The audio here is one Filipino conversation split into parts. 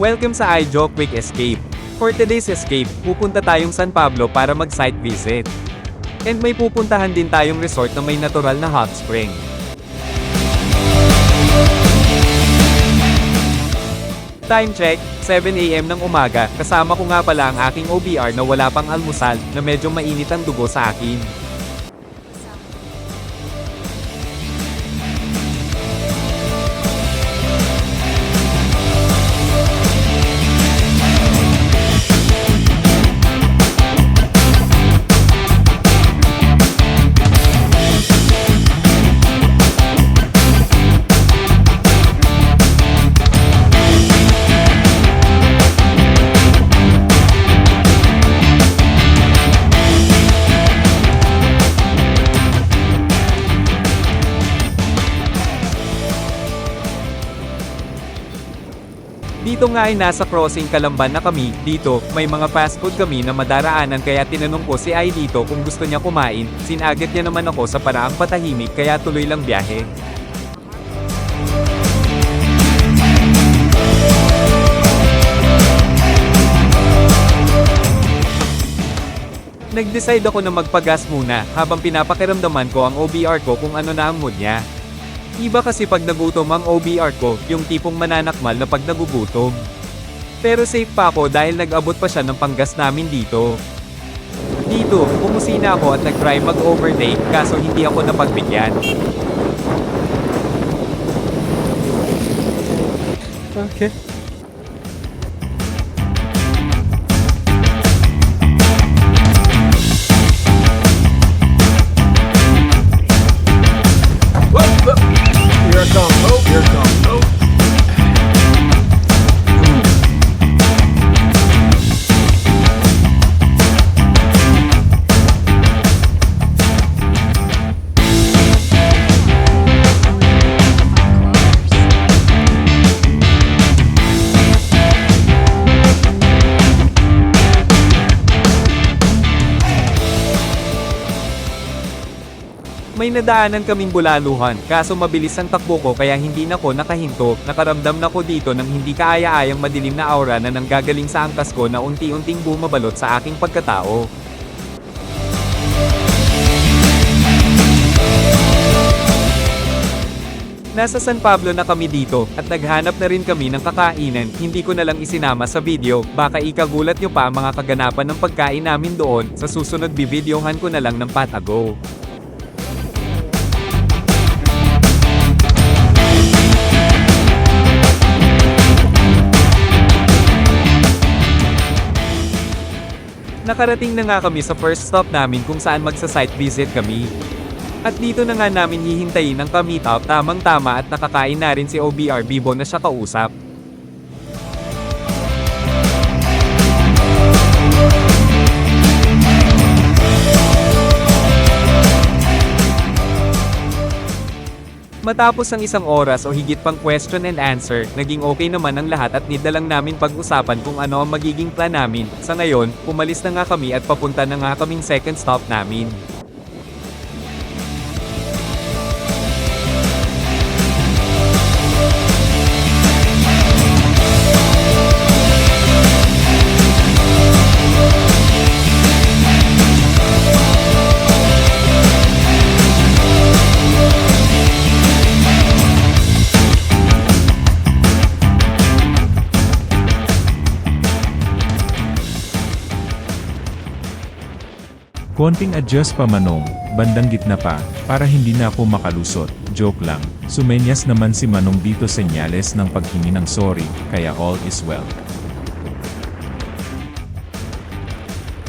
Welcome sa iJo Quick Escape. For today's escape, pupunta tayong San Pablo para mag-site visit. And may pupuntahan din tayong resort na may natural na hot spring. Time check, 7 AM ng umaga, kasama ko nga pala ang aking OBR na wala pang almusal, na medyo mainit ang dugo sa akin. Dito nga ay nasa crossing Kalamban na kami. Dito, may mga fast food kami na madaraanan kaya tinanong ko si Ai dito kung gusto niya kumain. Sinagat niya naman ako sa paraang patahimik kaya tuloy lang biyahe. Nag-decide ako na magpagas muna habang pinapakiramdaman ko ang OBR ko kung ano na ang mood niya. Iba kasi pag nagutom ang OBR ko, yung tipong mananakmal na pag nagugutom. Pero safe pa ako dahil nag-abot pa siya ng panggas namin dito. Dito, pumusina ako at nag-try mag-overtake kaso hindi ako napagbigyan. Okay. May nadaanan kaming bulaluhan, kaso mabilis ang takbo ko kaya hindi na ko nakahinto. Nakaramdam na ko dito ng hindi kaaya-ayang madilim na aura na nanggagaling sa angkas ko na unti-unting bumabalot sa aking pagkatao. Nasa San Pablo na kami dito, at naghanap na rin kami ng kakainan. Hindi ko na lang isinama sa video, baka ikagulat nyo pa ang mga kaganapan ng pagkain namin doon. Sa susunod bibidyohan ko na lang ng patago. Nakarating na nga kami sa first stop namin kung saan magsa-site visit kami. At dito na nga namin hihintayin ang ka-meetup tamang-tama at nakakain na rin si OBR Bibo na siya kausap. Matapos ang isang oras o higit pang question and answer, naging okay naman ang lahat at nidalang namin pag-usapan kung ano ang magiging plan namin. Sa ngayon, umalis na nga kami at papunta na nga kaming second stop namin. Konting adjust pa Manong, bandang gitna pa, para hindi na ako makalusot. Joke lang, sumenyas naman si Manong dito senyales ng paghingi ng sorry, kaya all is well.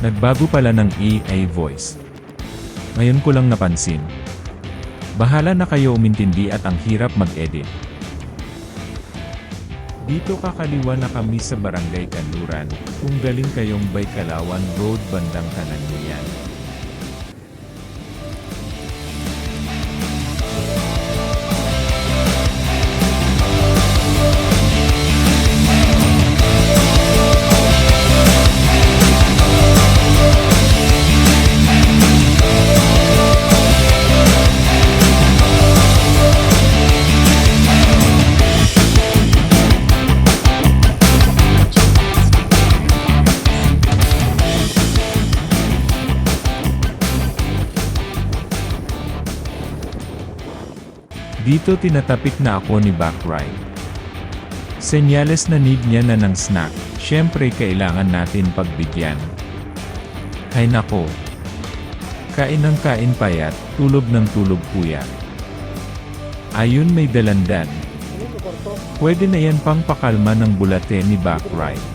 Nagbago pala ng AI voice. Ngayon ko lang napansin. Bahala na kayo umintindi at ang hirap mag-edit. Dito kakaliwa na kami sa Barangay Kanluran, kung galing kayong Baykalawan Road bandang kanan nyo yan. Dito tinatapik na ako ni Backride. Senyales na need niya na ng snack, syempre kailangan natin pagbigyan. Hay nako. Kain ng kain payat, tulog ng tulog puyat. Ayun may dalandan. Pwede na yan pang pakalma ng bulate ni Backride.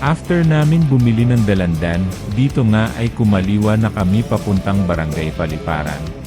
After namin bumili ng dalandan, dito nga ay kumaliwa na kami papuntang Barangay Paliparan.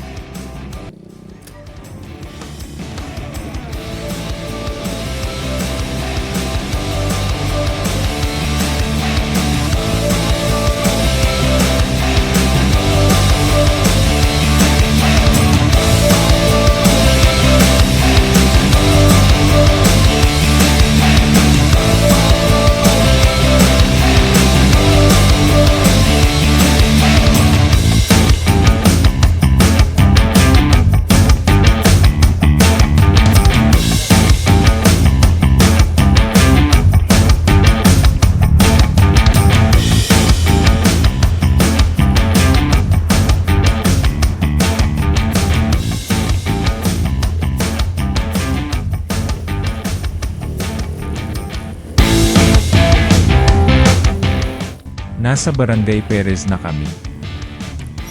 Nasa Barangay Perez na kami.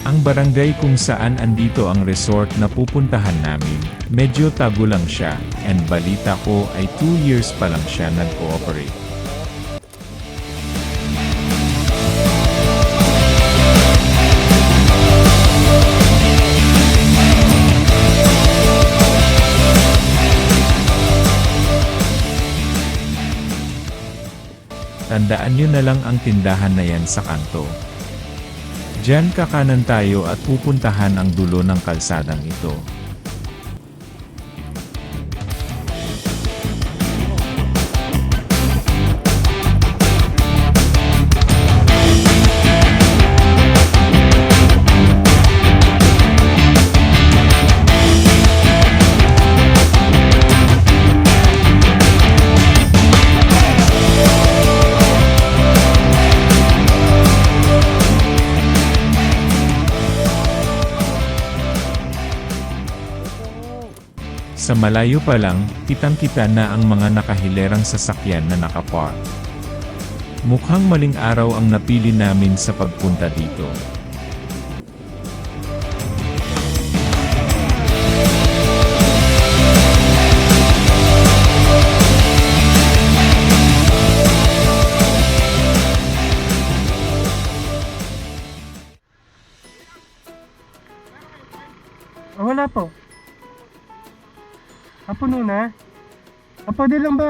Ang barangay kung saan andito ang resort na pupuntahan namin, medyo tago lang siya, and balita ko ay 2 years pa lang siya nag-ooperate. Tandaan nyo na lang ang tindahan na yan sa kanto. Diyan kakanan tayo at pupuntahan ang dulo ng kalsadang ito. Sa malayo pa lang, kitang-kita na ang mga nakahilerang sasakyan na nakapark. Mukhang maling araw ang napili namin sa pagpunta dito. Wala po. Puno na. Pwede lang ba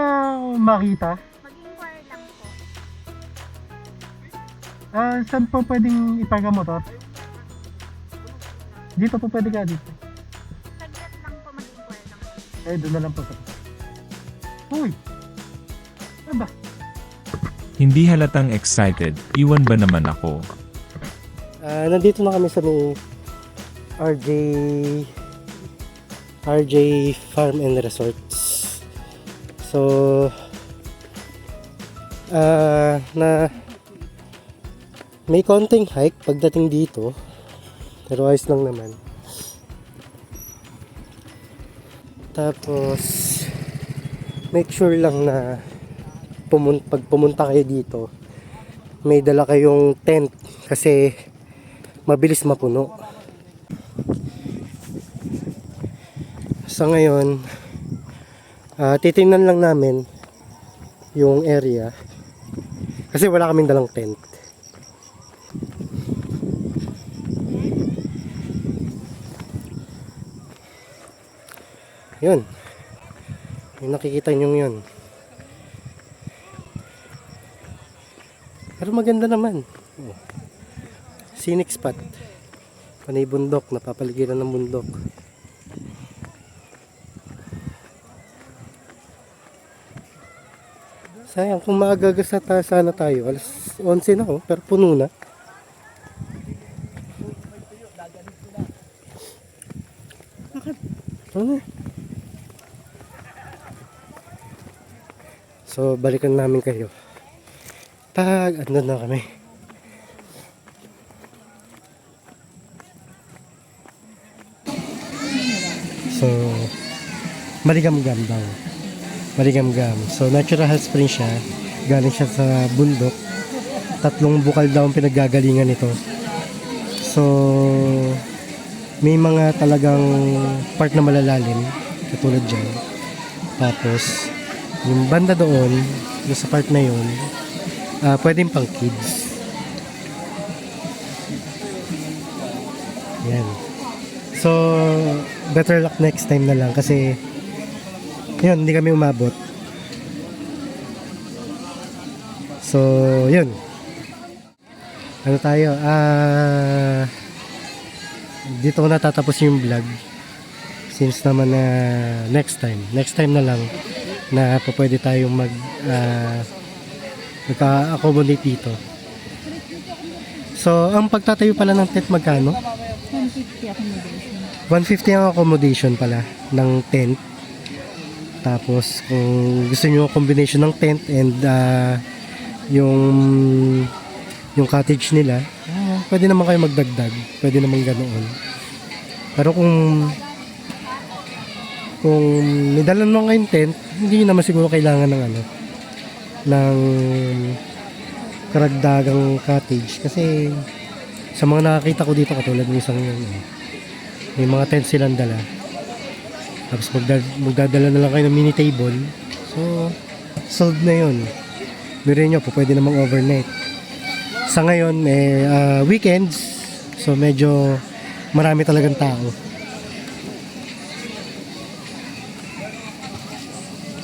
makita? Mag-inquire lang po. Saan po pwedeng ipaga motor? Dito po pwede ka dito. Saglit lang po, mag-inquire lang po. Doon na lang po. Uy! Ano ba? Hindi halatang excited, iwan ba naman ako? Nandito na kami sa may RJ Farm and Resorts. So, na may konting hike pagdating dito, pero ayos lang naman. Tapos, make sure lang na pag pumunta kayo dito, may dala kayong tent kasi mabilis mapuno. Sa ngayon, titingnan lang namin yung area kasi wala kaming dalang tent. Yun. Yung nakikita nyo yun. Pero maganda naman. Scenic spot. Panay bundok, napapaligiran ng bundok. Sayang, kung maagagas na sana tayo, alas 11 na pero puno na. Ano? So, balikan namin kayo pag andun na kami. So, maligam-gam daw. Maligam-gam. So, natural hot spring siya. Galing siya sa bundok. 3 bukal daw ang pinaggagalingan nito. So, may mga talagang part na malalalim. Katulad dyan. Tapos, yung banda doon, yung sa part na yun, pwedeng pang kids. Yan. So, better luck next time na lang kasi yun, hindi kami umabot. So, yun. Ano tayo? Dito ko natatapos yung vlog. Since naman na next time na lang na pwede tayong magka-accommodate dito. So, ang pagtatayo pala ng tent magkano? 150 accommodation. 150 ang accommodation pala ng tent. Tapos, kung gusto nyo combination ng tent and yung cottage nila, pwede naman kayo magdagdag. Pwede naman ganoon. Pero kung may dala naman kayong tent, hindi naman siguro kailangan ng ng karagdagang cottage. Kasi sa mga nakakita ko dito, katulad ng isang may mga tent silang dala. Tapos magdadala na lang kayo ng mini table. So, sold na yun. Birin nyo po, pwede namang overnight. Sa ngayon, weekends. So, medyo marami talagang tao.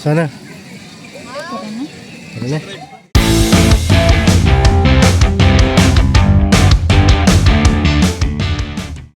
Sana. Okay na? Tara na.